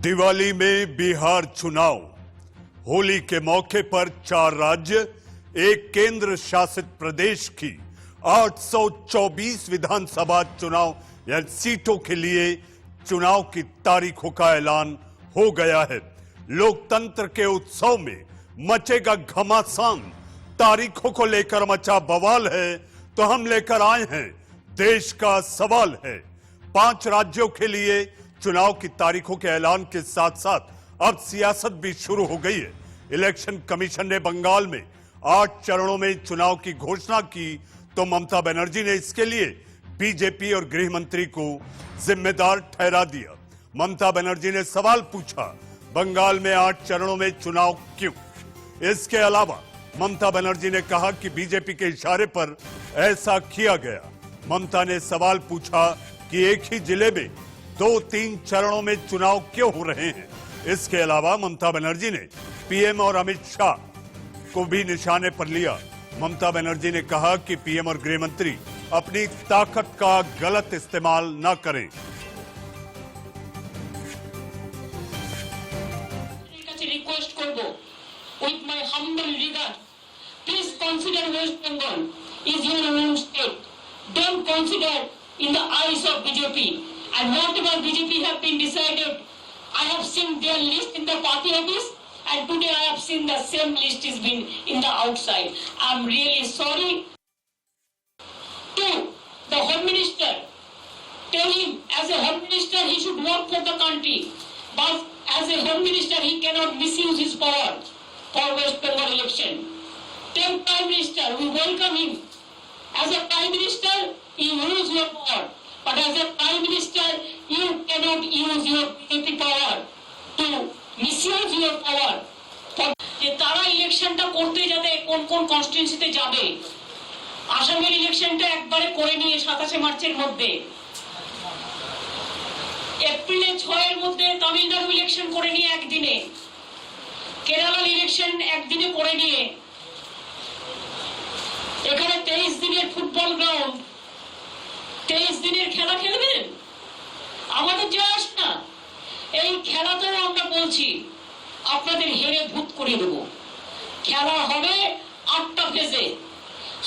दिवाली में बिहार चुनाव। होली के मौके पर 4 राज्य, एक केंद्र शासित प्रदेश की 824 विधानसभा चुनाव या सीटों के लिए चुनाव की तारीखों का ऐलान हो गया है। लोकतंत्र के उत्सव में मचेगा घमासान। तारीखों को लेकर मचा बवाल है तो हम लेकर आए हैं देश का सवाल है। 5 राज्यों के लिए चुनाव की तारीखों के ऐलान के साथ साथ अब सियासत भी शुरू हो गई है। इलेक्शन कमीशन ने बंगाल में 8 चरणों में चुनाव की घोषणा की तो ममता बनर्जी ने इसके लिए बीजेपी और गृह मंत्री को जिम्मेदार ठहरा दिया। ममता बनर्जी ने सवाल पूछा, बंगाल में 8 चरणों में चुनाव क्यों? इसके अलावा ममता बनर्जी ने कहा कि बीजेपी के इशारे पर ऐसा किया गया। ममता ने सवाल पूछा कि एक ही जिले में 2-3 चरणों में चुनाव क्यों हो रहे हैं। इसके अलावा ममता बनर्जी ने पीएम और अमित शाह को भी निशाने पर लिया। ममता बनर्जी ने कहा कि पीएम और गृह मंत्री अपनी ताकत का गलत इस्तेमाल न करें। रिक्वेस्ट करबो with my humble regard, please consider West Bengal is your own state. Don't consider in the eyes of BJP. And whatever BJP have been decided, I have seen their list in the party office, and today I have seen the same list is been in the outside. I am really sorry to the Home Minister. Tell him as a Home Minister he should work for the country, but as a Home Minister he cannot misuse his power for West Bengal election. Tell Prime Minister, we welcome him. As a Prime Minister, you use your power. But as a Prime Minister, you cannot use your BJP power to misuse your power. যে তারা ইলেকশনটা করতে যাতে কোন কোন কনস্টিটিউয়েন্সিতে যাবে, আসামের ইলেকশনটা একবারে করে নিয়ে 27 মার্চের মধ্যে, এপ্রিলে 6 এর মধ্যে তামিলনাড়ু ইলেকশন করে নিয়ে একদিনে, কেরালার ইলেকশন একদিনে করে নিয়ে, এখানে 23 দিনের ফুটবল গ্রাউন্ড, 23 দিনের খেলা খেলবেন? আমাদের যায় আসে না। এই খেলাতেও আমরা বলছি আপনাদের হেরে ভূত করে দেব। খেলা হবে 8টা ফেজে,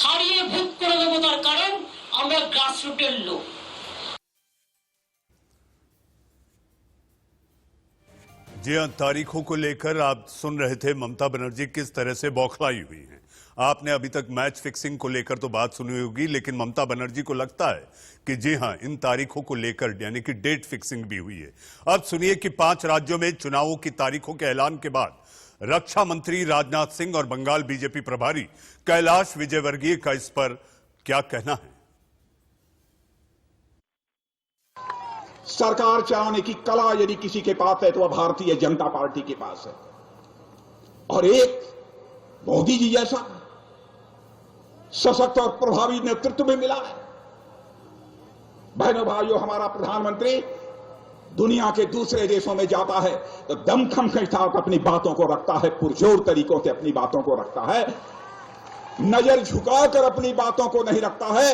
হারিয়ে ভূত করে দেবো। তার কারণ আমরা গ্রাসরুটের লোক। जी हां, तारीखों को लेकर आप सुन रहे थे ममता बनर्जी किस तरह से बौखलाई हुई हैं। आपने अभी तक मैच फिक्सिंग को लेकर तो बात सुनी होगी, लेकिन ममता बनर्जी को लगता है कि जी हां, इन तारीखों को लेकर यानी कि डेट फिक्सिंग भी हुई है। अब सुनिए कि 5 राज्यों में चुनावों की तारीखों के ऐलान के बाद रक्षा मंत्री राजनाथ सिंह और बंगाल बीजेपी प्रभारी कैलाश विजयवर्गीय का इस पर क्या कहना है। सरकार चलाने की कला यदि किसी के पास है तो वह भारतीय जनता पार्टी के पास है, और एक मोदी जी जैसा सशक्त और प्रभावी नेतृत्व में मिला है। बहनों भाइयों, हमारा प्रधानमंत्री दुनिया के दूसरे देशों में जाता है तो दमखम के साथ अपनी बातों को रखता है, पुरजोर तरीकों से अपनी बातों को रखता है, नजर झुकाकर अपनी बातों को नहीं रखता है,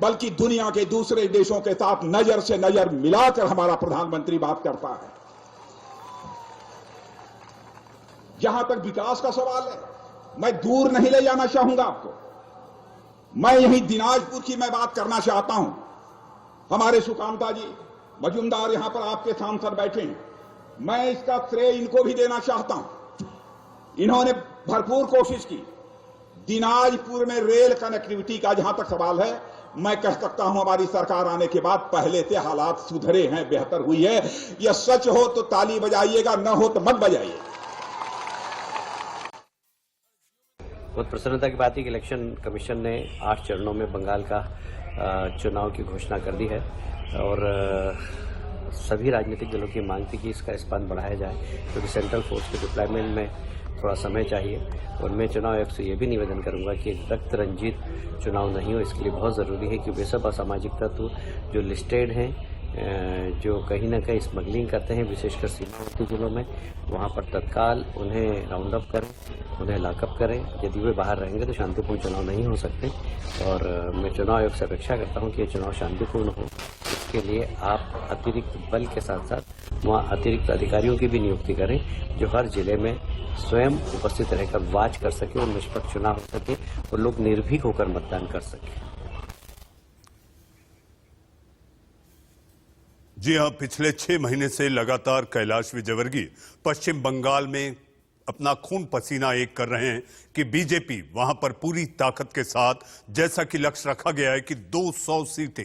बल्कि दुनिया के दूसरे देशों के साथ नजर से नजर मिलाकर हमारा प्रधानमंत्री बात करता है। जहां तक विकास का सवाल है, मैं दूर नहीं ले जाना चाहूंगा आपको, मैं यहीं दिनाजपुर की मैं बात करना चाहता हूं। हमारे सुकांता जी मजूमदार यहां पर आपके सांसद बैठे हैं, मैं इसका श्रेय इनको भी देना चाहता हूं। इन्होंने भरपूर कोशिश की। दिनाजपुर में रेल कनेक्टिविटी का जहां तक सवाल है, मैं कह सकता हूं हमारी सरकार आने के बाद पहले से हालात सुधरे हैं, बेहतर हुई है। यह सच हो तो ताली बजाइएगा, न हो तो मत बजाइए। बहुत प्रसन्नता की बात है कि इलेक्शन कमीशन ने 8 चरणों में बंगाल का चुनाव की घोषणा कर दी है, और सभी राजनीतिक दलों की मांग थी कि इसका स्पान बढ़ाया जाए, क्योंकि सेंट्रल फोर्स के डिप्लॉयमेंट में थोड़ा समय चाहिए। और मैं चुनाव आयोग से ये भी निवेदन करूंगा कि एक रक्त रंजित चुनाव नहीं हो। इसके लिए बहुत ज़रूरी है कि वे सब असामाजिक तत्व जो लिस्टेड हैं, जो कहीं ना कहीं स्मगलिंग करते हैं, विशेषकर सीमावर्ती जिलों में, वहाँ पर तत्काल उन्हें राउंड अप करें, उन्हें लॉकअप करें। यदि वे बाहर रहेंगे तो शांतिपूर्ण चुनाव नहीं हो सकते। और मैं चुनाव आयोग से अपेक्षा करता हूँ कि ये चुनाव शांतिपूर्ण हो। इसके लिए आप अतिरिक्त बल के साथ साथ वहाँ अतिरिक्त अधिकारियों की भी नियुक्ति करें जो हर जिले में स्वयं उपस्थित रहकर वाच कर सके और निष्पक्ष चुनाव हो सके और लोग निर्भीक होकर मतदान कर सके। जी हां, पिछले 6 महीने से लगातार कैलाश विजयवर्गीय पश्चिम बंगाल में अपना खून पसीना एक कर रहे हैं कि बीजेपी वहां पर पूरी ताकत के साथ, जैसा कि लक्ष्य रखा गया है कि 200 सीटें,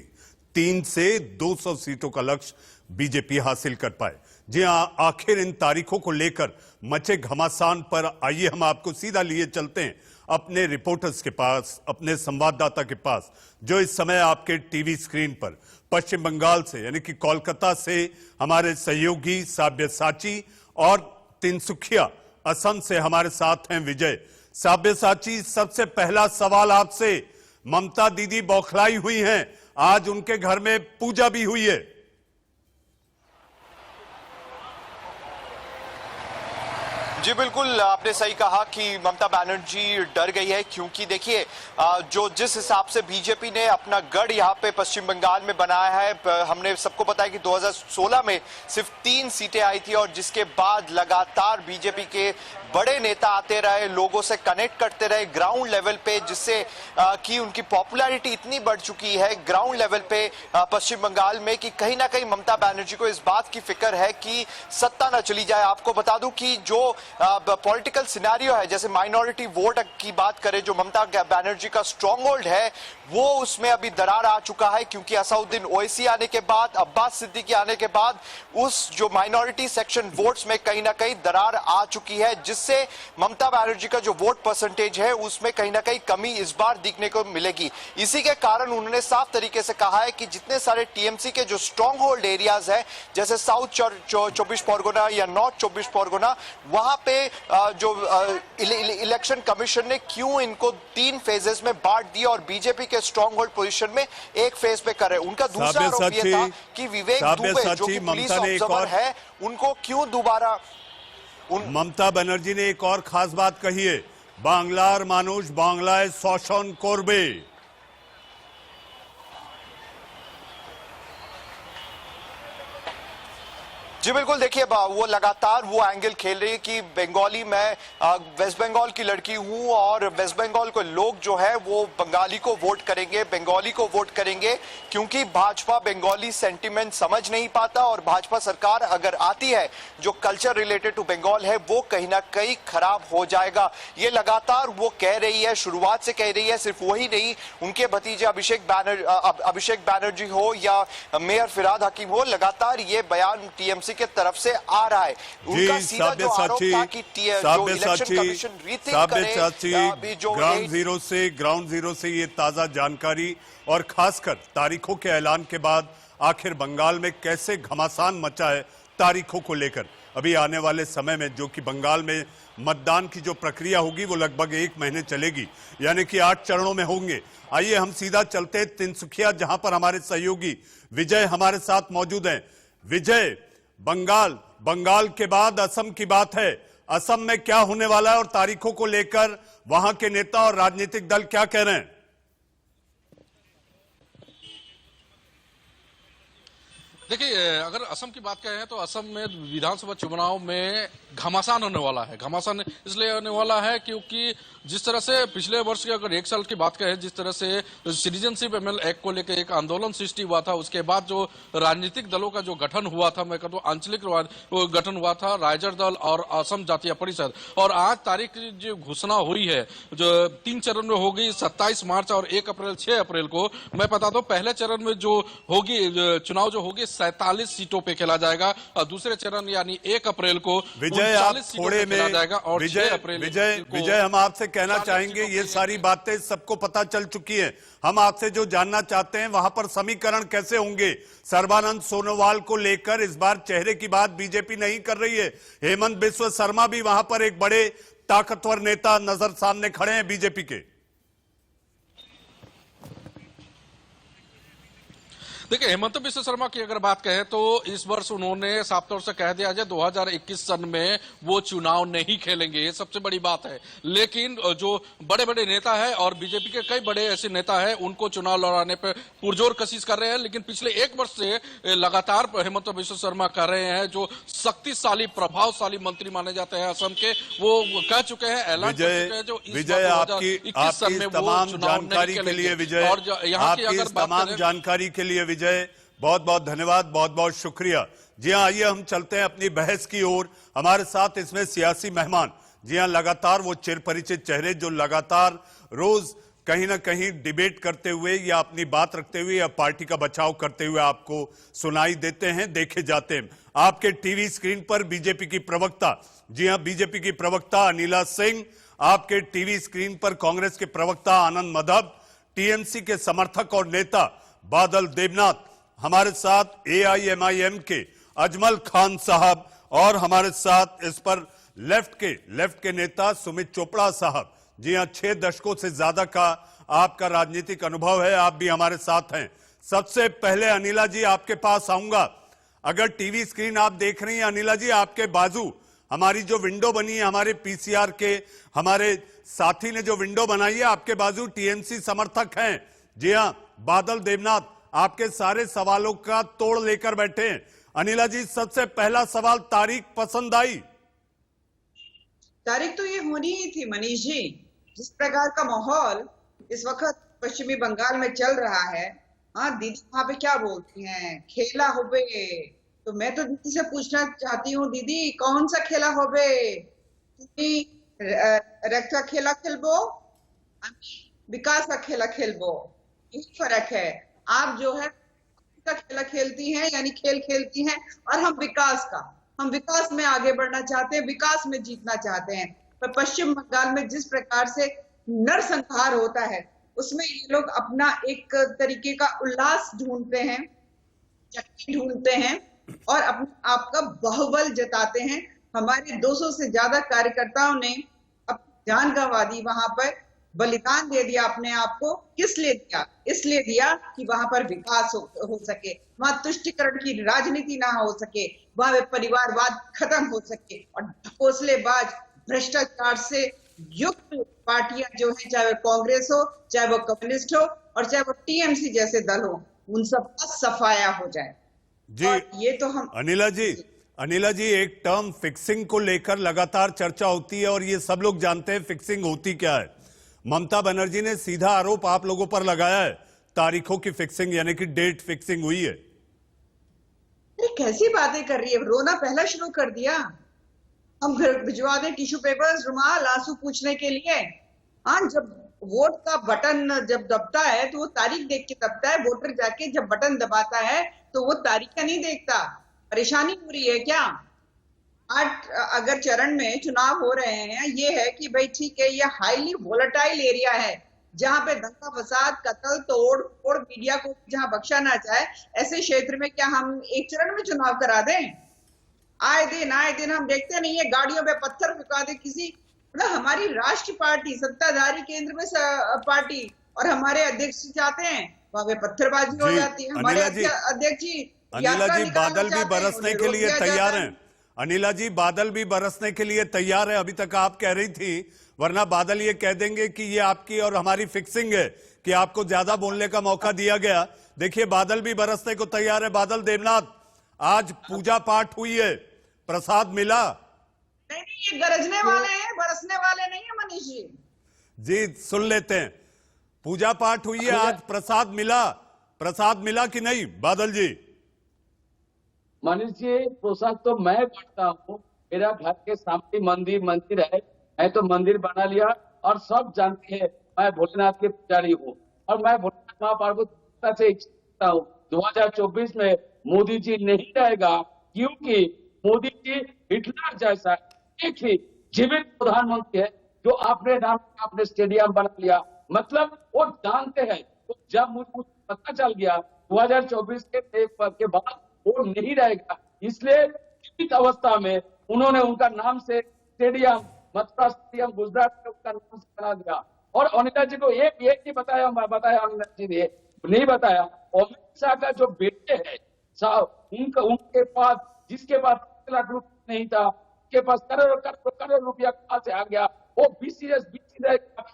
3 से 200 सीटों का लक्ष्य बीजेपी हासिल कर पाए। जी हां, आखिर इन तारीखों को लेकर मचे घमासान पर आइए हम आपको सीधा लिए चलते हैं अपने रिपोर्टर्स के पास, अपने संवाददाता के पास, जो इस समय आपके टीवी स्क्रीन पर पश्चिम बंगाल से यानी कि कोलकाता से हमारे सहयोगी साब्यसाची और तिनसुखिया असम से हमारे साथ हैं विजय। साब्यसाची, सबसे पहला सवाल आपसे, ममता दीदी बौखलाई हुई हैं, आज उनके घर में पूजा भी हुई है। जी बिल्कुल, आपने सही कहा कि ममता बनर्जी डर गई है, क्योंकि देखिए जिस हिसाब से बीजेपी ने अपना गढ़ यहाँ पे पश्चिम बंगाल में बनाया है, हमने सबको पता है कि 2016 में सिर्फ 3 सीटें आई थी और जिसके बाद लगातार बीजेपी के बड़े नेता आते रहे, लोगों से कनेक्ट करते रहे ग्राउंड लेवल पे, जिससे कि उनकी पॉपुलैरिटी इतनी बढ़ चुकी है ग्राउंड लेवल पे पश्चिम बंगाल में कि कहीं ना कहीं ममता बनर्जी को इस बात की फिक्र है कि सत्ता न चली जाए। आपको बता दूं कि जो पॉलिटिकल सिनेरियो है, जैसे माइनॉरिटी वोट की बात करें, जो ममता बनर्जी का स्ट्रॉन्ग होल्ड है, वो उसमें अभी दरार आ चुका है, क्योंकि असउद्दीन ओवैसी आने के बाद, अब्बास सिद्दीकी आने के बाद उस जो माइनॉरिटी सेक्शन वोट्स में कहीं ना कहीं दरार आ चुकी है, जिससे ममता बनर्जी का जो वोट परसेंटेज है उसमें कहीं ना कहीं कमी इस बार दिखने को मिलेगी। इसी के कारण उन्होंने साफ तरीके से कहा है कि जितने सारे टीएमसी के जो स्ट्रॉन्ग होल्ड एरियाज है, जैसे साउथ 24 परगना या नॉर्थ 24 परगना, वहां पे जो इलेक्शन कमीशन ने क्यों इनको 3 फेजेस में बांट दिया और बीजेपी के स्ट्रॉन्ग होल्ड पोजीशन में एक फेज पे कर रहे। उनका दूसरा आरोप यह था कि विवेक दुबे जो कि पुलिस ऑब्जर्वर है, उनको क्यों दोबारा ममता बनर्जी ने एक और खास बात कही है, बांग्लार मानुष बांग्लाय शोषण करबे। जी बिल्कुल, देखिए वो लगातार वो एंगल खेल रही है कि बंगाली, मैं वेस्ट बंगाल की लड़की हूं और वेस्ट बंगाल को लोग जो है वो बंगाली को वोट करेंगे, बंगाली को वोट करेंगे, क्योंकि भाजपा बंगाली सेंटीमेंट समझ नहीं पाता और भाजपा सरकार अगर आती है, जो कल्चर रिलेटेड टू बंगाल है वो कहीं ना कहीं खराब हो जाएगा। ये लगातार वो कह रही है, शुरुआत से कह रही है। सिर्फ वही नहीं, उनके भतीजे अभिषेक बैनर्जी हो या मेयर फिराद हकीम हो, लगातार ये बयान टीएमसी की तरफ से आ रहा है। उनका सीधा जो आरोप था कि जो इलेक्शन कमीशन रीथिंक करे, जो ग्राउंड जीरो से ये ताजा जानकारी और खासकर तारीखों के ऐलान के बाद आखिर बंगाल में कैसे घमासान मचा है तारीखों को लेकर। अभी आने वाले समय में जो कि बंगाल में मतदान की जो प्रक्रिया होगी वो लगभग 1 महीने चलेगी, यानी कि 8 चरणों में होंगे। आइए हम सीधा चलते तिनसुखिया, जहां पर हमारे सहयोगी विजय हमारे साथ मौजूद हैं। विजय, बंगाल के बाद असम की बात है, असम में क्या होने वाला है और तारीखों को लेकर वहां के नेता और राजनीतिक दल क्या कह रहे हैं? देखिए, अगर असम की बात करें तो असम में विधानसभा चुनाव में घमासान होने वाला है। घमासान इसलिए होने वाला है क्योंकि जिस तरह से पिछले वर्ष की अगर 1 साल की बात करें, जिस तरह से सिटीजनशिप अमेंडमेंट एक्ट को लेकर एक आंदोलन सृष्टि हुआ था, उसके बाद जो राजनीतिक दलों का जो गठन हुआ था, मैं कहता हूँ आंचलिक गठन हुआ था, राइजर दल और असम जातीय परिषद, और आज तारीख जो घोषणा हुई है जो 3 चरण में होगी, 27 मार्च और 1 अप्रैल 6 अप्रैल को। मैं बता दूं, पहले चरण में जो होगी चुनाव जो होगी 47 सीटों पे खेला जाएगा और दूसरे चरण यानी 1 अप्रैल को विजय आप थोड़े में जाएगा और 6 अप्रैल विजय हम आपसे कहना चाहेंगे, ये सारी बातें सबको पता चल चुकी है। हम आपसे जो जानना चाहते हैं वहां पर समीकरण कैसे होंगे। सर्बानंद सोनोवाल को लेकर इस बार चेहरे की बात बीजेपी नहीं कर रही है। हेमंत बिस्व शर्मा भी वहां पर एक बड़े ताकतवर नेता नजर सामने खड़े हैं बीजेपी के। देखिए, हेमंत बिश्व शर्मा की अगर बात कहें तो इस वर्ष उन्होंने साफ तौर से कह दिया है 2021 सन में वो चुनाव नहीं खेलेंगे, ये सबसे बड़ी बात है। लेकिन जो बड़े बड़े नेता है और बीजेपी के कई बड़े ऐसे नेता है उनको चुनाव लड़ाने पर पुरजोर कोशिश कर रहे हैं, लेकिन पिछले एक वर्ष से लगातार हेमंत बिश्व शर्मा कर रहे हैं, जो शक्तिशाली प्रभावशाली मंत्री माने जाते हैं असम के, वो कह चुके हैं, ऐलान कर चुके हैं जो विजय आपकी तमाम जानकारी के लिए विजय, और यहाँ की अगर तमाम जानकारी के लिए विजय बहुत बहुत धन्यवाद, बहुत बहुत शुक्रिया। जी हाँ, आइए हम चलते हैं अपनी बहस की ओर। हमारे साथ इसमें सियासी मेहमान, जी हाँ, लगातार वो चिरपरिचित चेहरे जो लगातार रोज कहीं ना कहीं डिबेट करते हुए या अपनी बात रखते हुए या पार्टी का बचाव करते हुए आपको सुनाई देते हैं, देखे जाते हैं। आपके टीवी स्क्रीन पर बीजेपी की प्रवक्ता, जी हाँ, बीजेपी की प्रवक्ता अनिला सिंह, आपके टीवी स्क्रीन पर कांग्रेस के प्रवक्ता आनंद मधब, टीएमसी के समर्थक और नेता बादल देवनाथ, हमारे साथ एआईएमआईएम के अजमल खान साहब, और हमारे साथ इस पर लेफ्ट के नेता सुमित चोपड़ा साहब। जी हां, 6 दशकों से ज्यादा का आपका राजनीतिक अनुभव है, आप भी हमारे साथ हैं। सबसे पहले अनिला जी आपके पास आऊंगा। अगर टीवी स्क्रीन आप देख रही हैं अनिला जी, आपके बाजू हमारी जो विंडो बनी है, हमारे पीसीआर के हमारे साथी ने जो विंडो बनाई है, आपके बाजू टीएमसी समर्थक हैं। जी हां, बादल देवनाथ आपके सारे सवालों का तोड़ लेकर बैठे हैं। अनिला जी, सबसे पहला सवाल, तारीख पसंद आई? तारीख तो ये होनी ही थी मनीष जी, जिस प्रकार का माहौल इस वक्त पश्चिमी बंगाल में चल रहा है। हाँ दीदी वहां पे क्या बोलती हैं, खेला होबे, तो मैं तो दीदी से पूछना चाहती हूँ, दीदी कौन सा खेला होबे? रक्षा खेला खेलबो, विकास का खेला खेलबो, यही फर्क है। आप जो है का खेला खेलती हैं, यानी खेल खेलती हैं, और हम विकास में आगे बढ़ना चाहते हैं, विकास में जीतना चाहते हैं। पर पश्चिम बंगाल में जिस प्रकार से नरसंहार होता है, उसमें ये लोग अपना एक तरीके का उल्लास ढूंढते हैं, शक्ति ढूंढते हैं और अपने आप का बाहुबल जताते हैं। हमारे 200 से ज्यादा कार्यकर्ताओं ने अपनी जान गंवा दी, वहां पर बलिदान दे दिया अपने आप को। किस लिए दिया? इसलिए दिया कि वहां पर विकास हो सके, वहां तुष्टिकरण की राजनीति ना हो सके, वहां परिवारवाद खत्म हो सके, और ढकोसलेबाज भ्रष्टाचार से युक्त पार्टियां जो है, चाहे वो कांग्रेस हो, चाहे वो कम्युनिस्ट हो, और चाहे वो टीएमसी जैसे दल हो, उन सब का सफाया हो जाए जी। ये तो हम अनिला जी, एक टर्म फिक्सिंग को लेकर लगातार चर्चा होती है और ये सब लोग जानते हैं फिक्सिंग होती क्या है। ममता बनर्जी ने सीधा आरोप आप लोगों पर लगाया है, तारीखों की फिक्सिंग, यानी कि डेट फिक्सिंग हुई है। कैसी बातें कर रही है, रोना पहला शुरू कर दिया। हम घर भिजवा दें टिश्यू पेपर्स, रुमाल, आंसू पूछने के लिए। हाँ, जब वोट का बटन जब दबता है तो वो तारीख देख के दबता है। वोटर जाके जब बटन दबाता है तो वो तारीख नहीं देखता। परेशानी हो रही है क्या? 8 अगर चरण में चुनाव हो रहे हैं, ये है कि भाई ठीक है, ये हाईली वोलेटाइल एरिया है, जहां पे दंगा फसाद, कत्ल, तोड़ मीडिया को जहां बख्शा ना जाए, ऐसे क्षेत्र में क्या हम एक चरण में चुनाव करा दें? आए दिन हम देखते नहीं है, गाड़ियों पे पत्थर फेंका दे किसी, मतलब हमारी राष्ट्र पार्टी, सत्ताधारी केंद्र में पार्टी, और हमारे अध्यक्ष जाते हैं वहां पे पत्थरबाजी हो जाती है। हमारे अध्यक्ष जी, अनिला जी, बादल भी बरसने के लिए तैयार हैं। अनिला जी, बादल भी बरसने के लिए तैयार है। अभी तक आप कह रही थी, वरना बादल ये कह देंगे कि ये आपकी और हमारी फिक्सिंग है कि आपको ज्यादा बोलने का मौका दिया गया। देखिए, बादल भी बरसने को तैयार है। बादल देवनाथ, आज पूजा पाठ हुई है, प्रसाद मिला? नहीं, ये गरजने वाले हैं, बरसने वाले नहीं है मनीष जी। जी, सुन लेते हैं। पूजा पाठ हुई है, आज प्रसाद मिला कि नहीं बादल जी? मनीष जी, पोशाक तो मैं बांटता हूँ, मेरा घर के सामने मंदिर है, मैं तो मंदिर बना लिया, और सब जानते हैं मैं भोलेनाथ के पुजारी हूँ, और मैं भोलेनाथ महाप्रभु से इच्छा हूँ 2024 में मोदी जी नहीं रहेगा, क्योंकि मोदी जी हिटलर जैसा एक ही जीवित प्रधानमंत्री है, जो अपने नाम आपने स्टेडियम बना लिया। मतलब वो जानते हैं। तो जब मुझे पता चल गया 2024 के बाद वो नहीं रहेगा, इसलिए जीवित अवस्था में उन्होंने उनका नाम से स्टेडियम, मथुरा स्टेडियम गुजरात में उनका नाम से बना दिया। और अनिता जी को एक ही बताया अनिता जी ने नहीं बताया। अमित शाह का जो बेटे है साहब, उनके पास, जिसके पास 1 लाख रुपया नहीं था, उसके पास करोड़ रुपया कहां से आ गया? वो बीसीएस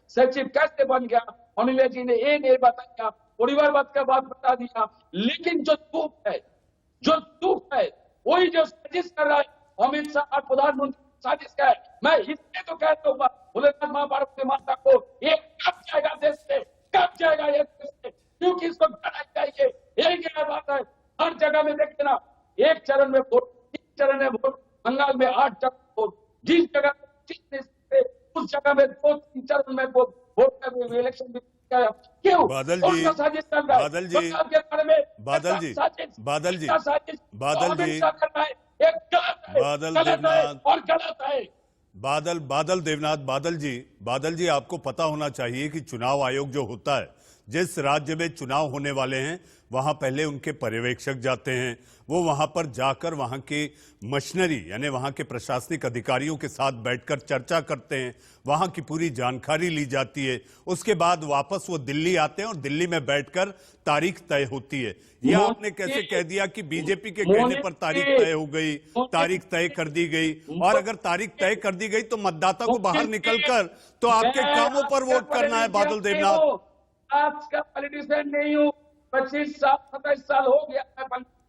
सचिव कैसे बन गया? अनिल जी ने ये नहीं बताया, परिवारवाद का बात बता दिया। लेकिन जो दुख है वही जो साजिश कर रहा है अमित शाह प्रधानमंत्री साजिश का है। मैं इसलिए तो कहता हूँ भोलेनाथ माँ पार्वती माता को ये कब जाएगा देश से, कब जाएगा ये देश से, क्योंकि इसको करना चाहिए। यही क्या बात है, हर जगह में देखते ना, 1 चरण में वोट, 3 चरण में वोट, बंगाल में 8 चरण वोट, जिस जगह उस जगह में 2-3 चरण में वोट का इलेक्शन भी क्यों? बादल जी, बादल जी, बादल जी, बादल जी, बादल जी, बादल देवनाथ और गलत है। बादल देवनाथ, बादल जी आपको पता होना चाहिए कि चुनाव आयोग जो होता है, जिस राज्य में चुनाव होने वाले हैं वहां पहले उनके पर्यवेक्षक जाते हैं, वो वहां पर जाकर वहां की मशीनरी यानी वहां के प्रशासनिक अधिकारियों के साथ बैठकर चर्चा करते हैं, वहां की पूरी जानकारी ली जाती है, उसके बाद वापस वो दिल्ली आते हैं और दिल्ली में बैठकर तारीख तय होती है। यह आपने कैसे कह दिया कि बीजेपी के कहने पर तारीख तय हो गई, तारीख तय कर दी गई? और अगर तारीख तय कर दी गई तो मतदाता को बाहर निकलकर तो आपके कामों पर वोट करना है। बादल देवनाथ, आज का पॉलिटिशियन नहीं हूँ, 25 साल 27 साल हो गया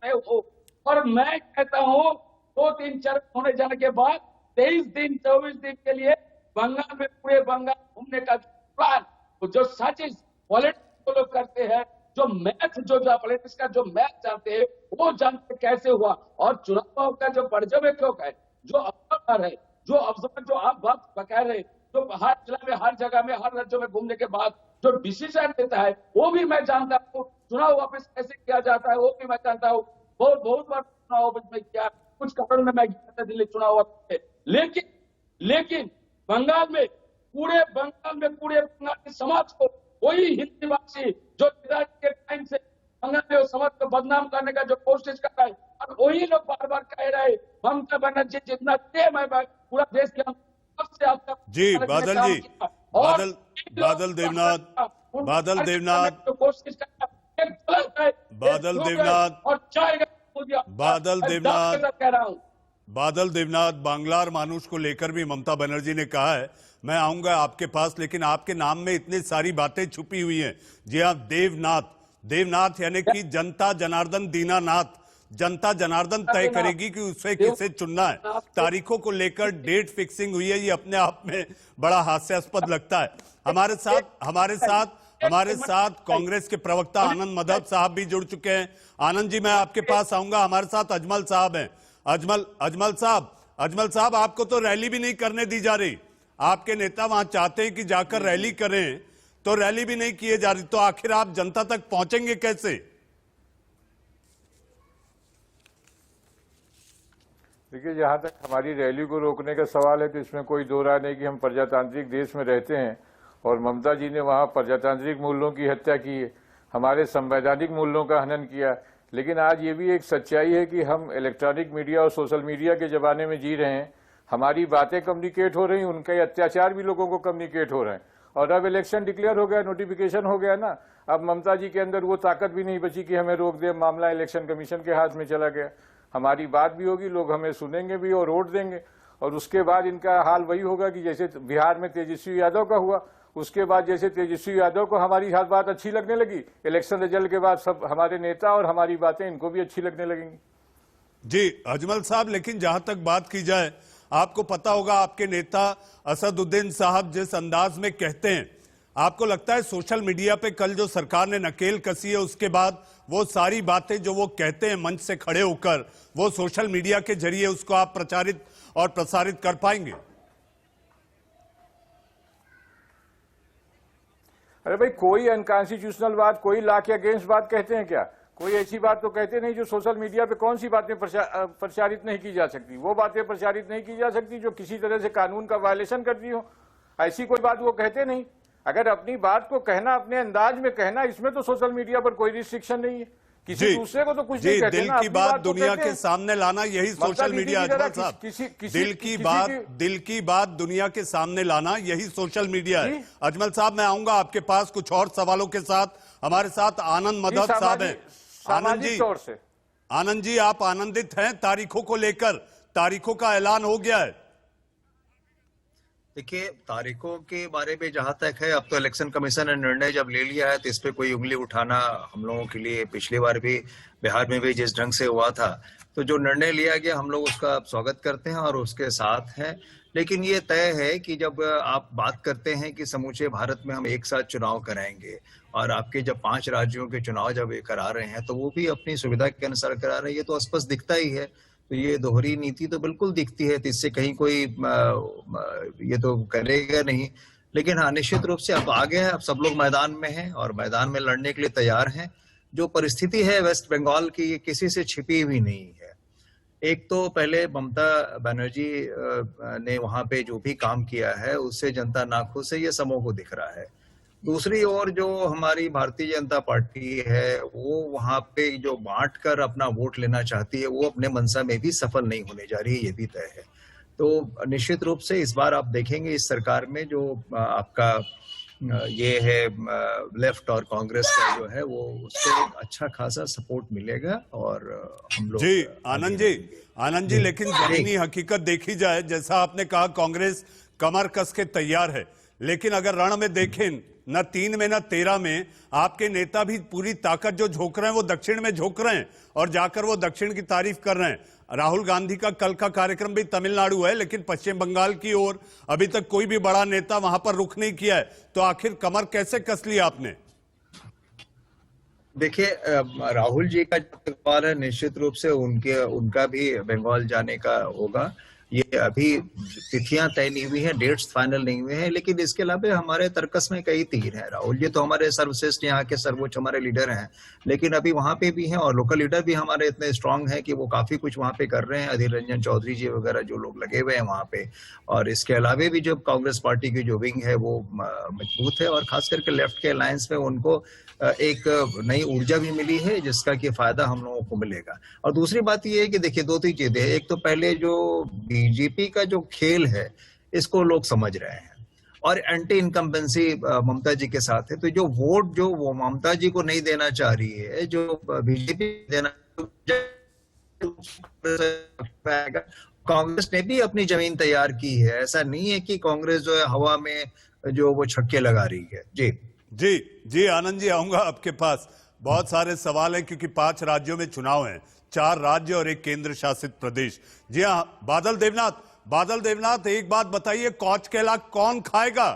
मैं हूँ, और मैं कहता हूँ 2-3 चरण होने जाने के बाद 23 दिन 24 दिन के लिए बंगाल में, पूरे बंगाल घूमने का प्लान, जो साजिश पॉलिटिक्स लोग करते हैं, जो मैथ जो पॉलिटिक्स का जो मैथ जानते हैं, वो जानते कैसे हुआ। और चुनाव का जो पर्यवेक्षक है, जो ऑब्जर्वर है, जो आप बात बता रहे, जो हर जिला में, हर जगह में, हर राज्यों में घूमने के बाद जो डिसीजन देता है, वो भी मैं जानता हूँ। चुनाव वापस कैसे किया जाता है वो भी मैं जानता हूँ। बहुत बार चुनाव वापस में किया, कुछ कारण में मैं गया था दिल्ली चुनाव वापस। लेकिन बंगाल में, पूरे बंगाल के समाज को वही हिंदी भाषी जो के टाइम से बंगाल में समाज को बदनाम करने का जो कोशिश कर रहा है, और वही लोग बार कह रहे हैं ममता बनर्जी जितना मैं पूरा देश के सबसे आपका जी। बादल जी, बादल देवनाथ, बादल देवनाथ, कोशिश बादल देवनाथ, और बादल देवनाथ, बांग्लार मानुष को लेकर भी ममता बनर्जी ने कहा है मैं आऊंगा आपके पास, लेकिन आपके नाम में इतनी सारी बातें छुपी हुई हैं। जी हाँ, देवनाथ यानी कि जनता जनार्दन दीनानाथ, जनता जनार्दन तय करेगी कि उसे किसे चुनना है। तारीखों को लेकर डेट फिक्सिंग हुई है, ये अपने आप में बड़ा हास्यास्पद लगता है। हमारे साथ कांग्रेस के प्रवक्ता आनंद मधब साहब भी जुड़ चुके हैं। आनंद जी, मैं आपके पास आऊंगा। हमारे साथ अजमल साहब हैं। अजमल साहब, आपको तो रैली भी नहीं करने दी जा रही। आपके नेता वहां चाहते हैं कि जाकर रैली करें, तो रैली भी नहीं किए जा रही, तो आखिर आप जनता तक पहुंचेंगे कैसे? देखिए, जहाँ तक हमारी रैली को रोकने का सवाल है तो इसमें कोई दो राय नहीं कि हम प्रजातांत्रिक देश में रहते हैं और ममता जी ने वहाँ प्रजातांत्रिक मूल्यों की हत्या की है, हमारे संवैधानिक मूल्यों का हनन किया। लेकिन आज ये भी एक सच्चाई है कि हम इलेक्ट्रॉनिक मीडिया और सोशल मीडिया के ज़माने में जी रहे हैं। हमारी बातें कम्युनिकेट हो रही हैं, उनके अत्याचार भी लोगों को कम्युनिकेट हो रहे हैं। और अब इलेक्शन डिक्लेयर हो गया, नोटिफिकेशन हो गया ना, अब ममता जी के अंदर वो ताकत भी नहीं बची कि हमें रोक दे। मामला इलेक्शन कमीशन के हाथ में चला गया। हमारी बात भी होगी, लोग हमें सुनेंगे भी और वोट देंगे। और उसके बाद इनका हाल वही होगा कि जैसे बिहार में तेजस्वी यादव का हुआ, उसके बाद जैसे तेजस्वी यादव को हमारी हर बात अच्छी लगने लगी, इलेक्शन रिजल्ट के बाद सब हमारे नेता और हमारी बातें इनको भी अच्छी लगने लगेंगी। जी अजमल साहब, लेकिन जहां तक बात की जाए, आपको पता होगा आपके नेता असदुद्दीन साहब जिस अंदाज में कहते हैं, आपको लगता है सोशल मीडिया पे कल जो सरकार ने नकेल कसी है, उसके बाद वो सारी बातें जो वो कहते हैं मंच से खड़े होकर, वो सोशल मीडिया के जरिए उसको आप प्रचारित और प्रसारित कर पाएंगे? अरे भाई, कोई अनकॉन्स्टिट्यूशनल बात, कोई लॉ के अगेंस्ट बात कहते हैं क्या? कोई ऐसी बात तो कहते नहीं जो सोशल मीडिया पे कौन सी बातें प्रचारित नहीं की जा सकती? वो बातें प्रचारित नहीं की जा सकती जो किसी तरह से कानून का वायलेशन करती हो। ऐसी कोई बात वो कहते नहीं। अगर अपनी बात को कहना, अपने अंदाज में कहना, इसमें तो सोशल मीडिया पर कोई रिस्ट्रिक्शन नहीं है। किसी दूसरे को तो कुछ नहीं कहते दिल ना, की बात दुनिया के सामने लाना यही सोशल मीडिया। अजमल साहब, दिल की बात दुनिया के सामने लाना यही सोशल मीडिया है। अजमल साहब, मैं आऊंगा आपके पास कुछ और सवालों के साथ। हमारे साथ आनंद मदद साहब हैं। सामाजिक तौर से आनंद जी, आप आनंदित हैं तारीखों को लेकर? तारीखों का ऐलान हो गया है? देखिए, तारीखों के बारे में जहां तक है, अब तो इलेक्शन कमीशन ने निर्णय जब ले लिया है तो इस पे कोई उंगली उठाना हम लोगों के लिए, पिछली बार भी बिहार में भी जिस ढंग से हुआ था, तो जो निर्णय लिया गया हम लोग उसका स्वागत करते हैं और उसके साथ हैं। लेकिन ये तय है कि जब आप बात करते हैं कि समूचे भारत में हम एक साथ चुनाव कराएंगे और आपके जब 5 राज्यों के चुनाव जब ये करा रहे हैं तो वो भी अपनी सुविधा के अनुसार करा रहे हैं, ये तो स्पष्ट दिखता ही है। तो ये दोहरी नीति तो बिल्कुल दिखती है, तो इससे कहीं कोई ये तो करेगा नहीं। लेकिन हाँ, निश्चित रूप से अब आगे है, अब सब लोग मैदान में हैं और मैदान में लड़ने के लिए तैयार हैं। जो परिस्थिति है वेस्ट बंगाल की, ये किसी से छिपी हुई नहीं है। एक तो पहले ममता बनर्जी ने वहां पे जो भी काम किया है उससे जनता नाखुश है, ये सबों को दिख रहा है। दूसरी ओर जो हमारी भारतीय जनता पार्टी है वो वहां पे जो बांट कर अपना वोट लेना चाहती है, वो अपने मंशा में भी सफल नहीं होने जा रही है, ये भी तय है। तो निश्चित रूप से इस बार आप देखेंगे इस सरकार में जो आपका ये है लेफ्ट और कांग्रेस का जो है वो उससे एक अच्छा खासा सपोर्ट मिलेगा और हम लोग जी आनंद जी, लेकिन जमीनी हकीकत देखी जाए, जैसा आपने कहा कांग्रेस कमर कस के तैयार है, लेकिन अगर रण में देखें न 3 में न 13 में आपके नेता भी पूरी ताकत जो झोंक रहे हैं वो दक्षिण में झोंक रहे हैं और जाकर वो दक्षिण की तारीफ कर रहे हैं। राहुल गांधी का कल का कार्यक्रम भी तमिलनाडु है, लेकिन पश्चिम बंगाल की ओर अभी तक कोई भी बड़ा नेता वहां पर रुख नहीं किया है। तो आखिर कमर कैसे कस ली आपने? देखिए, राहुल जी का जो सवाल है निश्चित रूप से उनका भी बंगाल जाने का होगा। ये अभी तिथियां तय नहीं हुई हैं, डेट्स फाइनल नहीं हुए हैं, लेकिन इसके अलावा हमारे तर्कस में कई तीर हैं। राहुल जी तो हमारे सर्वश्रेष्ठ यहाँ के सर्वोच्च हमारे लीडर हैं, लेकिन अभी वहां पे भी हैं और लोकल लीडर भी हमारे इतने स्ट्रांग हैं कि वो काफी कुछ वहां पे कर रहे हैं। अधीर रंजन चौधरी जी वगैरह जो लोग लगे हुए हैं वहां पे, और इसके अलावा भी जो कांग्रेस पार्टी की जो विंग है वो मजबूत है और खास करके लेफ्ट के अलायंस में उनको एक नई ऊर्जा भी मिली है जिसका कि फायदा हम लोगों को मिलेगा। और दूसरी बात ये है कि देखिए 2-3 चीजें हैं। एक तो पहले जो बीजेपी का जो खेल है इसको लोग समझ रहे हैं और एंटी इनकम्बेंसी ममता जी के साथ है, तो जो वोट जो वो ममता जी को नहीं देना चाह रही है, जो बीजेपी देना, कांग्रेस ने भी अपनी जमीन तैयार की है। ऐसा नहीं है कि कांग्रेस जो है हवा में जो वो छक्के लगा रही है। जी आनंद जी, आऊंगा आपके पास। बहुत सारे सवाल हैं क्योंकि 5 राज्यों में चुनाव हैं, 4 राज्य और 1 केंद्र शासित प्रदेश। जी हाँ, बादल देवनाथ एक बात बताइए, कौच केला कौन खाएगा?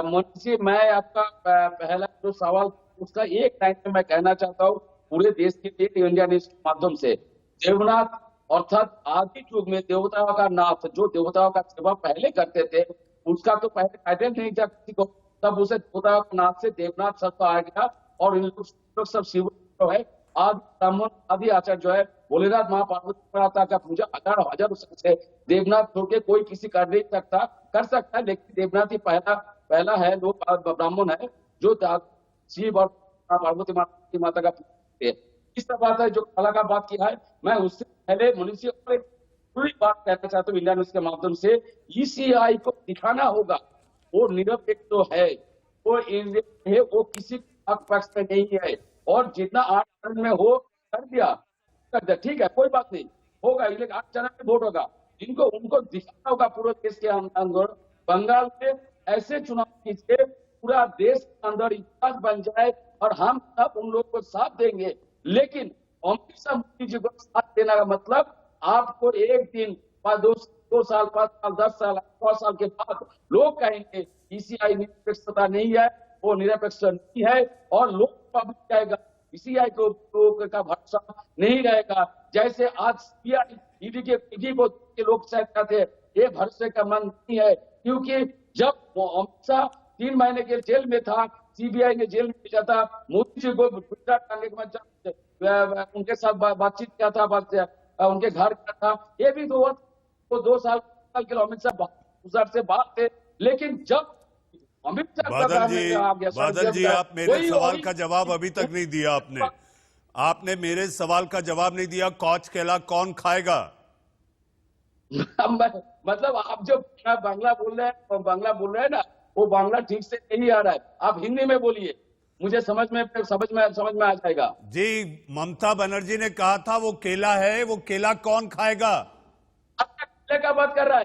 मुंशी, मैं आपका पहला जो सवाल उसका एक लाइन में मैं कहना चाहता हूँ पूरे देश के लिए इंडिया न्यूज के माध्यम से। देवनाथ अर्थात आदि युग में देवताओं का नाथ, जो देवताओं का सेवा पहले करते थे, उसका तो पहले टाइटल नहीं था किसी को, तब उसे देवताओं के नाथ से देवनाथ शब्द आ गया और इन लोग सब शिव है आदि ब्राह्मण आदि आचार्य जो है भोलेनाथ महापार्वती माता का पूजा हजार से देवनाथ छोड़ के कोई किसी कर नहीं सकता, कर सकता है, लेकिन देवनाथ ही पहला है, लोग ब्राह्मण है जो शिव और पार्वती माता का पूजा। इस बात है जो कला का बात किया है। मैं उससे पहले मनुष्य और एक पूरी बात कहना चाहता हूँ इंडिया न्यूज के माध्यम से। ईसीआई को दिखाना होगा वो निरपेक्ष तो है, वो किसी पक्ष में नहीं है और जितना 8 चरण में हो कर दिया, ठीक है, कोई बात नहीं, होगा, लेकिन 8 चरण में वोट होगा। उनको दिखाना होगा पूरे देश के अंदर। बंगाल में ऐसे चुनाव कीजिए पूरा देश के अंदर इतिहास बन जाए और हम सब उन लोगों को साथ देंगे। लेकिन हमेशा मोदी जी को साथ देने का मतलब आपको एक दिन 2 साल 5 साल 10 साल 100 साल के बाद लोग कहेंगे ईसीआई निरपेक्षता नहीं है, वो निरपेक्ष नहीं है और लोग पब्लिक कहेगा ईसीआई को का भरोसा नहीं रहेगा। जैसे आज सीबीआई ईडी के लोग शायद कहते हैं ये भरोसे का मन नहीं है, क्योंकि जब वो अमित शाह 3 महीने के जेल में था, सीबीआई ने जेल में भेजा था, मोदी जी को गुजरात आने के बाद उनके साथ बातचीत किया था, उनके घर का था, ये भी 2 साल के अमित शाह गुजरात से बात थे। लेकिन जब अमित शाह बादल जी आप मेरे सवाल का जवाब अभी तक नहीं दिया। आपने मेरे सवाल का जवाब नहीं दिया, कौच केला कौन खाएगा? मतलब आप जो बांग्ला बोल रहे हैं ना, वो बांग्ला ठीक से नहीं आ रहा है। आप हिंदी में बोलिए, मुझे समझ में आ जाएगा। जी, ममता बनर्जी ने कहा था वो केला है, वो केला कौन खाएगा? केला का बात कर रहा है,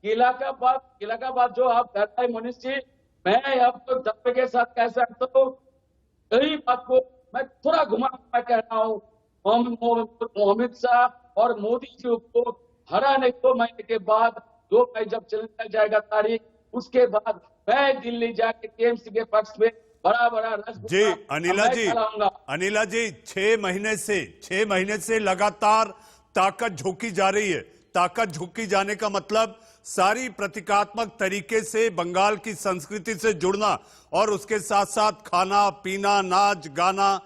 केला का बात जो आप कर रहे हैं मनीष जी, मैं अब तो धब्बे के साथ कह सकता हूँ। यही बात को मैं थोड़ा घुमा कह रहा हूँ। अमित शाह और मोदी जी को हराने 2 महीने के बाद, 2 मई जब चलता जाएगा तारीख, उसके बाद मैं दिल्ली जाके टीएमसी के पक्ष में बड़ा जी अनिला जी 6 महीने से लगातार ताकत झोंकी जा रही है। ताकत झोंकी जाने का मतलब सारी प्रतीकात्मक तरीके से बंगाल की संस्कृति से जुड़ना और उसके साथ साथ खाना पीना, नाच गाना,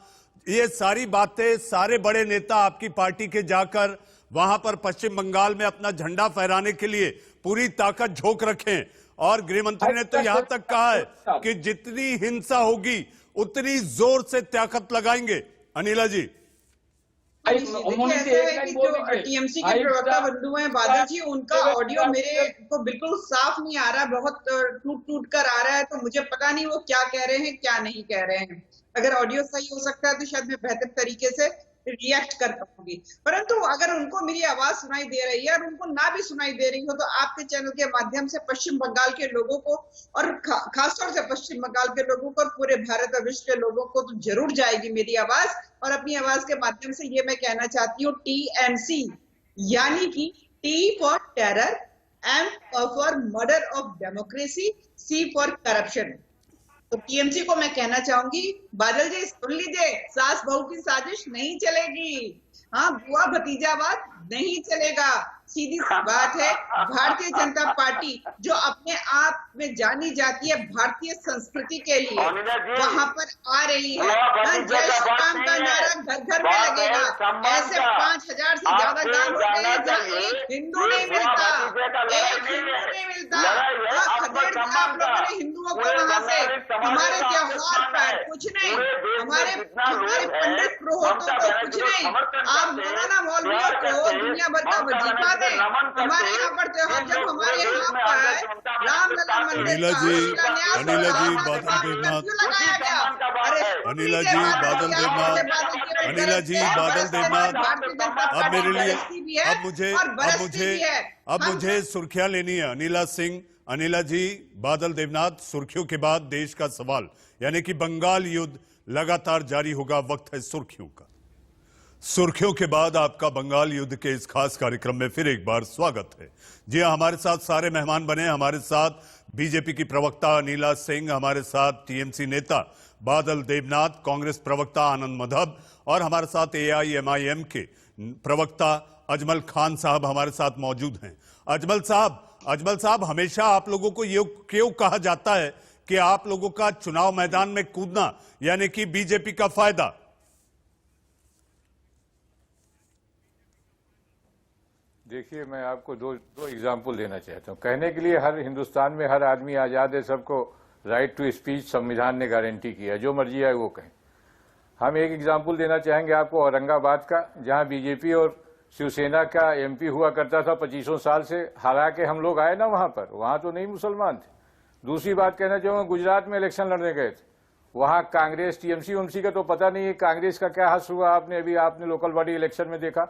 ये सारी बातें सारे बड़े नेता आपकी पार्टी के जाकर वहां पर पश्चिम बंगाल में अपना झंडा फहराने के लिए पूरी ताकत झोंक रखें। और गृहमंत्री ने तो यहां तक कहा है कि जितनी हिंसा होगी उतनी जोर से ताकत लगाएंगे। अनिला जी, देखिए ऐसा है कि जो टीएमसी के प्रवक्ता बंधु हैं बादल जी, उनका ऑडियो मेरे को बिल्कुल साफ नहीं आ रहा, बहुत टूट कर आ रहा है, तो मुझे पता नहीं वो क्या कह रहे हैं क्या नहीं कह रहे हैं। अगर ऑडियो सही हो सकता है तो शायद मैं बेहतर तरीके से रिएक्ट कर पाऊंगी, परंतु अगर उनको मेरी आवाज सुनाई दे रही है और उनको ना भी सुनाई दे रही हो तो आपके चैनल के माध्यम से पश्चिम बंगाल के लोगों को और खासतौर से पश्चिम बंगाल के लोगों को और पूरे भारत और विश्व के लोगों को तो जरूर जाएगी मेरी आवाज। और अपनी आवाज के माध्यम से ये मैं कहना चाहती हूँ, टीएमसी यानी कि T for terror, M for murder of democracy, C for corruption. तो टीएमसी को मैं कहना चाहूंगी, बादल जी सुन लीजिए, सास बहू की साजिश नहीं चलेगी, हाँ बुआ भतीजावाद नहीं चलेगा। सीधी सी बात है, भारतीय जनता पार्टी जो अपने आप में जानी जाती है भारतीय संस्कृति के लिए, वहां पर आ रही है। जय श्री राम का नारा घर घर में लगेगा। ऐसे 5000 से ज्यादा गांव होते हैं जहाँ एक हिंदू नहीं मिलता, खदेड़ दिया आप लोगों ने हिंदुओं को वहां से। हमारे त्योहार पर कुछ नहीं, हमारे पंडित पुरोहितों को कुछ नहीं, आप मौलाना मौलवियों को दुनिया भर का वजीफा दें। हमारे यहाँ पर त्योहार, जब हमारे यहाँ पर रामलला मंदिर अनिला जी बादल देवनाथ, अब मेरे लिए अब मुझे सुर्खियां लेनी है। अनिला जी, बादल देवनाथ, सुर्खियों के बाद देश का सवाल, यानी कि बंगाल युद्ध लगातार जारी होगा। वक्त है सुर्खियों का। सुर्खियों के बाद आपका बंगाल युद्ध के इस खास कार्यक्रम में फिर एक बार स्वागत है। जी हाँ, हमारे साथ सारे मेहमान बने। हमारे साथ बीजेपी की प्रवक्ता अनिला सिंह, हमारे साथ टीएमसी नेता बादल देवनाथ, कांग्रेस प्रवक्ता आनंद मधब और हमारे साथ एआईएमआईएम के प्रवक्ता अजमल खान साहब हमारे साथ मौजूद हैं। अजमल साहब, हमेशा आप लोगों को ये क्यों कहा जाता है कि आप लोगों का चुनाव मैदान में कूदना यानी कि बीजेपी का फायदा? देखिए, मैं आपको दो एग्जाम्पल देना चाहता हूँ। कहने के लिए हर हिंदुस्तान में हर आदमी आज़ाद है, सबको राइट टू स्पीच संविधान ने गारंटी किया है, जो मर्जी आए वो कहें। हम एक एग्जाम्पल देना चाहेंगे आपको औरंगाबाद का, जहाँ बीजेपी और शिवसेना का एमपी हुआ करता था 25 साल से, हरा के हम लोग आए ना वहाँ तो नहीं मुसलमान थे। दूसरी बात कहना चाहूँगा, गुजरात में इलेक्शन लड़ने गए थे, वहाँ कांग्रेस टीएमसी उमसी का तो पता नहीं है, कांग्रेस का क्या हाल हुआ आपने लोकल बॉडी इलेक्शन में देखा,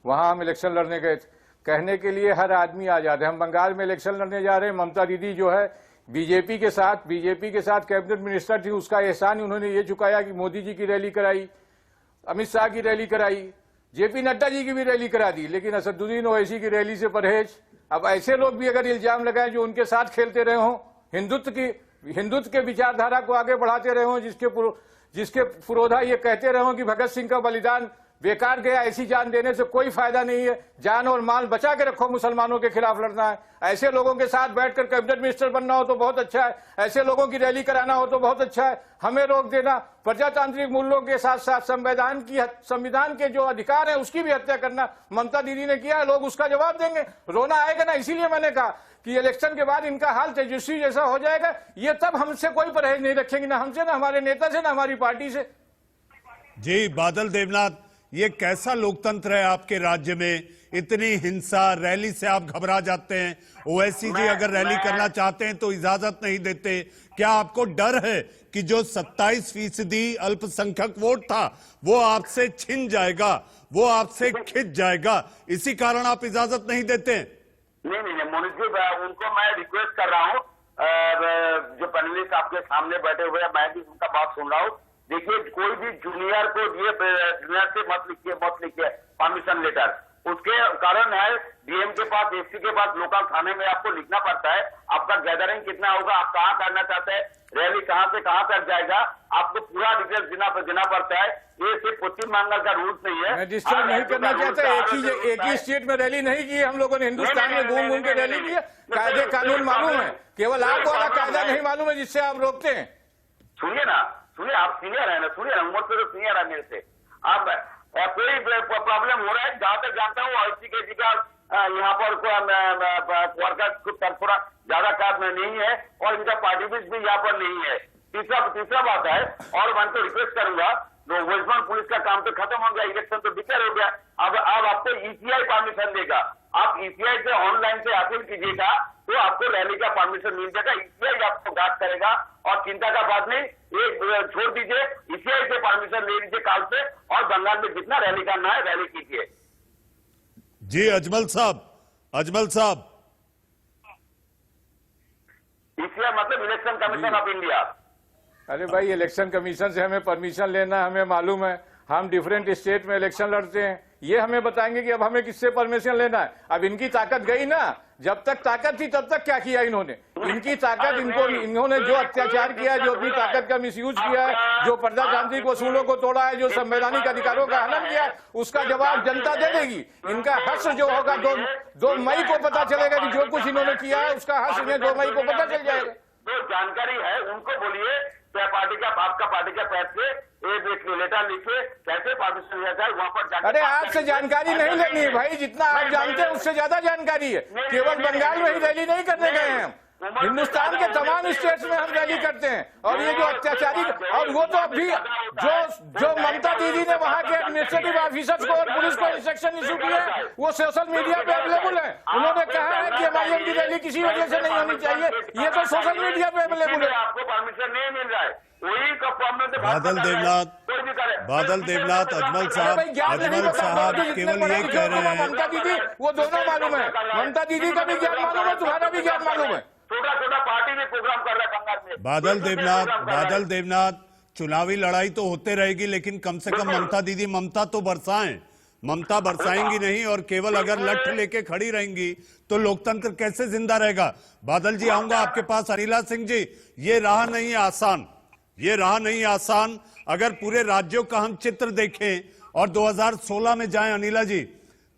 वहाँ हम इलेक्शन लड़ने गए थे। कहने के लिए हर आदमी आजाद है। हम बंगाल में इलेक्शन लड़ने जा रहे हैं, ममता दीदी जो है बीजेपी के साथ कैबिनेट मिनिस्टर थी, उसका एहसान उन्होंने ये चुकाया कि मोदी जी की रैली कराई, अमित शाह की रैली कराई, जेपी नड्डा जी की भी रैली करा दी, लेकिन असदुद्दीन ओवैसी की रैली से परहेज। अब ऐसे लोग भी अगर इल्जाम लगाए जो उनके साथ खेलते रहे हों, हिंदुत्व के विचारधारा को आगे बढ़ाते रहे हों, जिसके पुरोधा ये कहते रहे हों कि भगत सिंह का बलिदान बेकार गया, ऐसी जान देने से कोई फायदा नहीं है, जान और माल बचा के रखो, मुसलमानों के खिलाफ लड़ना है। ऐसे लोगों के साथ बैठकर कैबिनेट मिनिस्टर बनना हो तो बहुत अच्छा है, ऐसे लोगों की रैली कराना हो तो बहुत अच्छा है। हमें रोक देना, प्रजातांत्रिक मूल्यों के साथ साथ संविधान के जो अधिकार है उसकी भी हत्या करना ममता दीदी ने किया है, लोग उसका जवाब देंगे, रोना आएगा ना। इसीलिए मैंने कहा कि इलेक्शन के बाद इनका हाल तेजस्वी जैसा हो जाएगा, ये तब हमसे कोई परहेज नहीं रखेंगे, ना हमसे, ना हमारे नेता से, ना हमारी पार्टी से। जी बादल देवनाथ, ये कैसा लोकतंत्र है आपके राज्य में? इतनी हिंसा, रैली से आप घबरा जाते हैं। ओवैसी जी अगर रैली करना चाहते हैं तो इजाजत नहीं देते। क्या आपको डर है कि जो 27% अल्पसंख्यक वोट था वो आपसे छिन जाएगा, वो आपसे खिंच जाएगा, इसी कारण आप इजाजत नहीं देते? नहीं मोनिश जी, उनको मैं रिक्वेस्ट कर रहा हूँ, जो पैनलिस्ट आपके सामने बैठे हुए हैं, मैं भी उनका बात सुन रहा हूँ। देखिए, कोई भी जूनियर को जूनियर से मत लिखिए परमिशन लेटर। उसके कारण है डीएम के पास, एसपी के पास, लोकल थाने में आपको लिखना पड़ता है आपका गैदरिंग कितना होगा, आप कहाँ करना चाहते हैं, रैली कहाँ से कहाँ तक जाएगा, आपको पूरा डिटेल्स देना पड़ता है। ये सिर्फ पश्चिम बंगाल का रूल्स नहीं है। मैं डिस्टर्ब नहीं करना चाहता। एक ही स्टेट में रैली नहीं की हम लोगों ने, हिंदुस्तान में घूम घूम के रैली की है। कायदे कानून मालूम है, केवल आपको वाला कायदा नहीं मालूम है जिससे आप रोकते हैं। सुनिए ना, आप सीनियर है ना, सुनिए ना, उम्र से तो सीनियर है मेरे से। आप कोई प्रॉब्लम हो रहा है, जहां तक जानता हूँ ICK जी का यहाँ पर वर्कर थोड़ा ज्यादा काम नहीं है और इनका पार्टिसिपेट भी यहाँ पर नहीं है। तीसरा बात है, और मैं तो रिक्वेस्ट करूंगा, तो वेस्ट बंगाल पुलिस का काम तो खत्म हो गया, इलेक्शन तो डिक्लेयर हो गया, अब आपको ECI परमिशन देगा। आप ECI से ऑनलाइन से अपील कीजिएगा तो आपको रैली का परमिशन मिल जाएगा। ECI आपको गाइड करेगा और चिंता का बात नहीं, एक छोड़ दीजिए, ECI से परमिशन ले लीजिए काल से और बंगाल में जितना रैली करना है रैली कीजिए। जी अजमल साहब, ECI मतलब इलेक्शन कमीशन ऑफ इंडिया। अरे भाई, इलेक्शन कमीशन से हमें परमिशन लेना हमें मालूम है, हम डिफरेंट स्टेट में इलेक्शन लड़ते हैं, ये हमें बताएंगे कि अब हमें किससे परमिशन लेना है। अब इनकी ताकत गई ना, जब तक ताकत थी तब तक क्या किया इन्होंने? इनकी ताकत, इन्होंने जो अत्याचार किया, जो अपनी ताकत का मिसयूज किया है, जो प्रजातांत्रिक वसूलों को तोड़ा है, जो संवैधानिक अधिकारों का हनन किया है, उसका जवाब जनता दे देगी। इनका हश्र जो होगा 2 मई को पता चलेगा कि जो कुछ इन्होंने किया है उसका हश्र इन्हें 2 मई को पता चल जाएगा। जो जानकारी है उनको बोलिए, आपका पार्टी का पैर से एक लेटर लिखिए, कैसे परमिशन लिया जाए वहां पर। अरे आपसे जानकारी नहीं लेनी है भाई, जितना आप जानते हैं उससे ज्यादा जानकारी है। केवल बंगाल में ही रैली नहीं करने गए हैं हम, हिंदुस्तान के तमाम स्टेट्स में हम रैली करते हैं। और ये जो अत्याचारी, और वो तो अभी जो ममता दीदी ने वहां के एडमिनिस्ट्रेटिव ऑफिसर्स को और पुलिस को इंस्ट्रक्शन इशू किए, वो सोशल मीडिया पे अवेलेबल है। उन्होंने कहा है कि MIM की रैली किसी वजह से नहीं होनी चाहिए, ये तो सोशल मीडिया पे अवेलेबल है। आपको परमिशन नहीं मिल रहा है, वही बादल देवनाथ, अजमल साहब केवल ये कह रहे हैं, ममता दीदी वो दोनों मालूम है, ममता दीदी का भी ज्ञान मालूम है, तुम्हारा भी ज्ञान मालूम है। छोटा पार्टी में प्रोग्राम कर रहा है बंगाल में। बादल देवनाथ, चुनावी लड़ाई तो होते रहेगी, लेकिन कम से कम ममता दीदी ममता तो बरसाएं। ममता बरसाएंगी नहीं और केवल अगर लठ लेके खड़ी रहेंगी तो लोकतंत्र कैसे जिंदा रहेगा? बादल जी, आऊंगा आपके पास। अनिला सिंह जी, ये राह नहीं आसान। अगर पूरे राज्यों का हम चित्र देखें और 2016 में जाएं अनिला जी,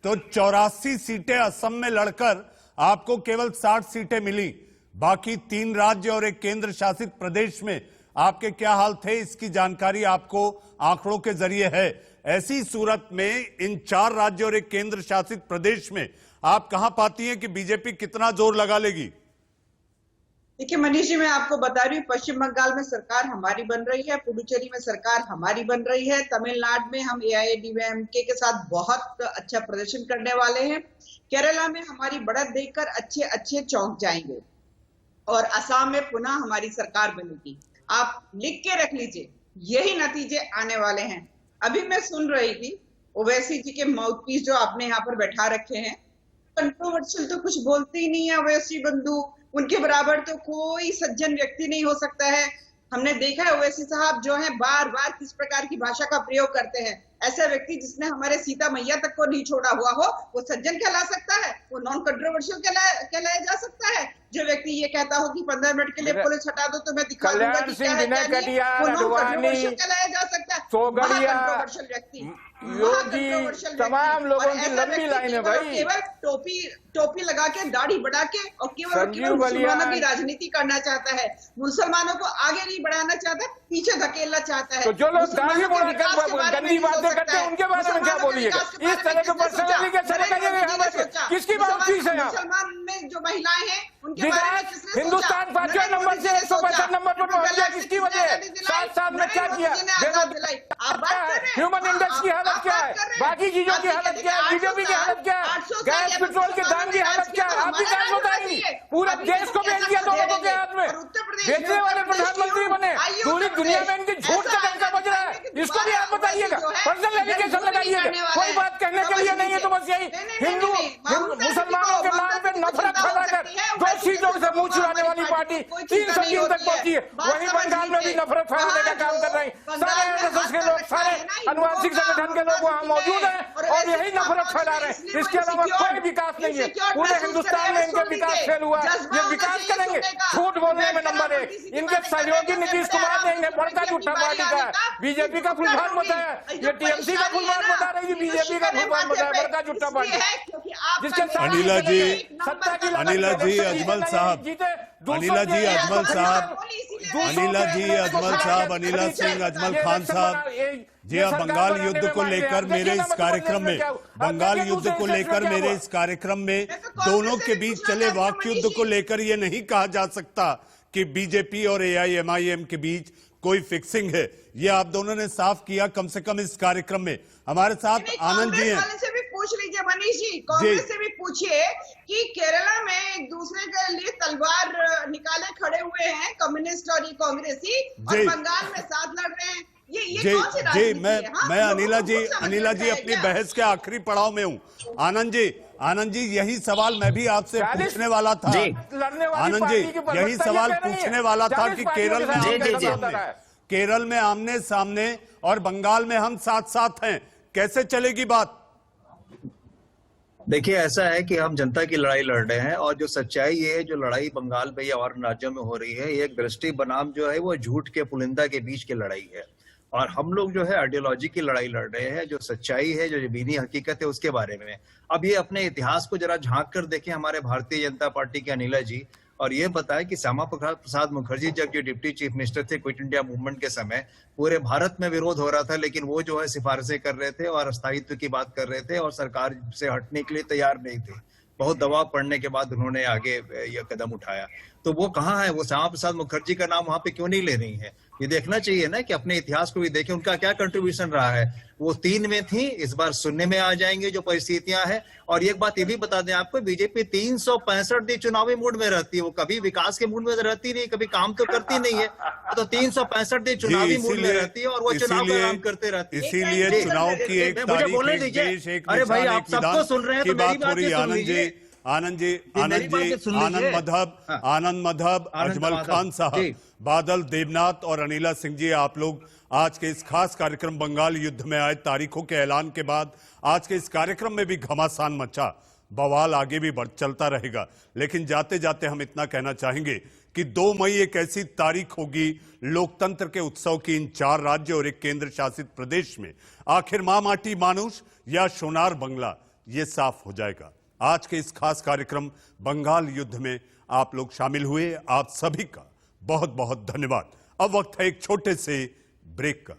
तो 84 सीटें असम में लड़कर आपको केवल 60 सीटें मिली। बाकी 3 राज्य और एक केंद्र शासित प्रदेश में आपके क्या हाल थे, इसकी जानकारी आपको आंकड़ों के जरिए है। ऐसी सूरत में इन 4 राज्यों और एक केंद्र शासित प्रदेश में आप कहां पाती हैं कि बीजेपी कितना जोर लगा लेगी? देखिए मनीष जी, मैं आपको बता रही हूँ, पश्चिम बंगाल में सरकार हमारी बन रही है, पुडुचेरी में सरकार हमारी बन रही है, तमिलनाडु में हम AIADMK के साथ बहुत अच्छा प्रदर्शन करने वाले हैं, केरला में हमारी बढ़त देखकर अच्छे चौंक जाएंगे और असम में पुनः हमारी सरकार बनेगी। आप लिख के रख लीजिए, यही नतीजे आने वाले हैं। अभी मैं सुन रही थी ओवैसी जी के माउथपीस जो आपने यहाँ पर बैठा रखे हैं, कंट्रोवर्शियल तो कुछ बोलते ही नहीं है ओवैसी बंधु, उनके बराबर तो कोई सज्जन व्यक्ति नहीं हो सकता है। हमने देखा है ओवैसी साहब जो है बार बार किस प्रकार की भाषा का प्रयोग करते हैं। ऐसा व्यक्ति जिसने हमारे सीता मैया तक को नहीं छोड़ा हुआ हो, वो सज्जन कहला सकता है? वो नॉन कंट्रोवर्शियल कहलाया जा सकता है? जो व्यक्ति ये कहता हो कि 15 मिनट के लिए पुलिस हटा दो तो मैं दिखा दूंगा कि क्या है क्या नहीं, वो नॉन कंट्रोवर्शियल कहलाया जा सकता है? कंट्रोवर्शियल व्यक्ति, योगी, तमाम लोगों की लंबी लाइन है भाई। केवल टोपी लगा के, दाढ़ी बढ़ा के और केवल मुसलमानों की राजनीति करना चाहता है, मुसलमानों को आगे नहीं बढ़ाना चाहता, पीछे धकेलना चाहता है। तो जो लोग गंदी बातें करते हैं उनके बारे में क्या बोलिएगा? इस तरह के पर्सनालिटी के साथ किसकी बात ठीक है? मुसलमान में जो महिलाएं हैं उनके बारे में हिंदुस्तान 5वें नंबर से 165 नंबर पर पहुंच गया किसकी वजह है? 7 साल में क्या किया? ह्यूमन इंडेक्स की हालत क्या है? बाकी चीजों की हालत क्या है? बीजेपी की हालत क्या है? गैस पेट्रोल के दाम की हालत क्या है? आप भी कहां बताएंगी? पूरे देश को बेच दिया 2 लोगों के हाथ में, बेचने वाले प्रधानमंत्री बने। पूरी दुनिया में इनकी झूठ का डंका बज रहा है, इसको भी आप बताइएगा। पर्सनल एलिगेशन लगाइएगा, कोई बात कहने के लिए नहीं है। तो बस यही हिंदू मुसलमानों के नाम पे नफरत फैलाकर 2 सीटों से मुंह छुड़ाने वाली पार्टी 303 तक पहुंची है। वही बंगाल में भी नफरत फैलाने का काम कर रहे हैं। सारे आरएसएस के लोग, सारे अनुवांशिक संगठन के लोग वहां मौजूद हैं और यही नफरत फैला रहे हैं। इसके अलावा कोई विकास नहीं है। पूरे हिंदुस्तान में इनके विकास फेल हुआ है। ये विकास करेंगे झूठ बोलने में नंबर 1। इनके सहयोगी नीतीश कुमार ने इन्हें बड़का झूठा पार्टी का बीजेपी का फुल फॉर्म बताया। ये टीएमसी का फुल फॉर्म बता रही है, बीजेपी का फुल फॉर्म बताया, बड़का झूठा पार्टी। जिसके अनिला जी, अनिला जी अजमल साहब, अनिला जी अजमल साहब, अनिला जी अजमल साहब, अनिला सिंह अजमल खान साहब जी, आप बंगाल युद्ध को लेकर मेरे इस कार्यक्रम में, बंगाल युद्ध को लेकर मेरे इस कार्यक्रम में दोनों के बीच चले वाक युद्ध को लेकर ये नहीं कहा जा सकता कि बीजेपी और एआईएमआईएम के बीच कोई फिक्सिंग है। ये आप दोनों ने साफ किया कम से कम इस कार्यक्रम में। हमारे साथ आनंद जी हैं। से भी पूछ लीजिए मनीष जी, कांग्रेस से भी पूछिए कि केरला में एक दूसरे के लिए तलवार निकाले खड़े हुए हैं कम्युनिस्ट और कांग्रेसी, और बंगाल में साथ लड़ रहे हैं। ये कौन सी राजनीति है? मैं अनिला जी अपनी बहस के आखिरी पड़ाव में हूँ। आनंद जी यही सवाल मैं भी आपसे पूछने वाला था। आनंद जी यही सवाल पूछने वाला था कि केरल में आमने सामने और बंगाल में हम साथ साथ हैं, कैसे चलेगी बात? देखिए, ऐसा है कि हम जनता की लड़ाई लड़ रहे हैं और जो सच्चाई है, जो लड़ाई बंगाल में या और राज्यों में हो रही है, एक दृष्टि बनाम जो है वो झूठ के पुलिंदा के बीच की लड़ाई है। और हम लोग जो है आइडियोलॉजी की लड़ाई लड़ रहे हैं, जो सच्चाई है, जो जमीनी हकीकत है उसके बारे में। अब ये अपने इतिहास को जरा झांक कर देखें हमारे भारतीय जनता पार्टी के अनिला जी, और ये बताएं कि श्यामा प्रसाद मुखर्जी जब जो डिप्टी चीफ मिनिस्टर थे क्विट इंडिया मूवमेंट के समय, पूरे भारत में विरोध हो रहा था, लेकिन वो जो है सिफारिशें कर रहे थे और स्थायित्व की बात कर रहे थे और सरकार से हटने के लिए तैयार नहीं थे। बहुत दबाव पड़ने के बाद उन्होंने आगे यह कदम उठाया। तो वो कहाँ है? वो श्यामा प्रसाद मुखर्जी का नाम वहां पे क्यों नहीं ले रही है? ये देखना चाहिए ना कि अपने इतिहास को भी देखें, उनका क्या कंट्रीब्यूशन रहा है। वो 3 में थी, इस बार 0 में आ जाएंगे जो परिस्थितियां हैं। और एक बात ये भी बता दें आपको, बीजेपी 365 दिन चुनावी मूड में रहती है, वो कभी विकास के मूड में रहती नहीं, कभी काम तो करती नहीं है। तो 365 दिन चुनावी मूड में रहती है और वो चुनाव का काम करते रहती है। इसीलिए चुनाव की एक तारीख, बोलने दीजिए। अरे भाई, आप सबको सुन रहे हैं तो मेरी बात सुन लीजिए। आनंद मधब, अजमल खान साहब, बादल देवनाथ और अनिला सिंह जी, आप लोग आज के इस खास कार्यक्रम बंगाल युद्ध में आए। तारीखों के ऐलान के बाद आज के इस कार्यक्रम में भी घमासान मचा, बवाल आगे भी चलता रहेगा। लेकिन जाते जाते हम इतना कहना चाहेंगे कि 2 मई एक ऐसी तारीख होगी लोकतंत्र के उत्सव की इन 4 राज्य और एक केंद्र शासित प्रदेश में। आखिर मां माटी मानुष या सोनार बंगला, ये साफ हो जाएगा। आज के इस खास कार्यक्रम बंगाल युद्ध में आप लोग शामिल हुए, आप सभी का बहुत बहुत धन्यवाद। अब वक्त है एक छोटे से ब्रेक का।